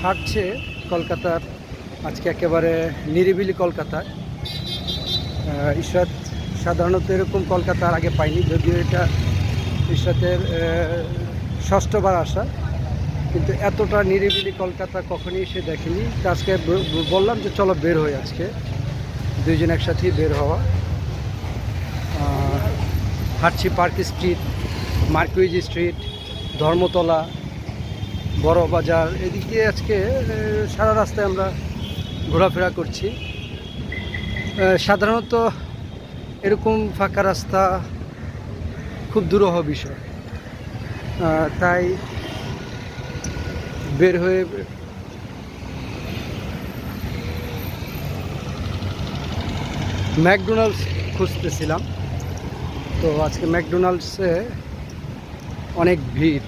হাঁটছে কলকাতার, আজকে একেবারে নিরিবিলি কলকাতায়। ইশরাত সাধারণত এরকম কলকাতার আগে পাইনি, যদিও এটা ইশরাতের ষষ্ঠবার আসা, কিন্তু এতটা নিরিবিলি কলকাতা কখনই সে দেখেনি। তো আজকে বললাম যে চলো বের হই, আজকে দুইজন একসাথেই বের হওয়া। হাঁটছি park street, Marquis street, Dharmatala, বড় বাজার, এদিক দিয়ে আজকে সারা রাস্তায় আমরা ঘোরাফেরা করছি। সাধারণত এরকম ফাঁকা রাস্তা খুব দুরূহ বিষয়, তাই বের হয়ে ম্যাকডোনাল্ডস খুঁজতেছিলাম। তো আজকে ম্যাকডোনাল্ডসে অনেক ভিড়।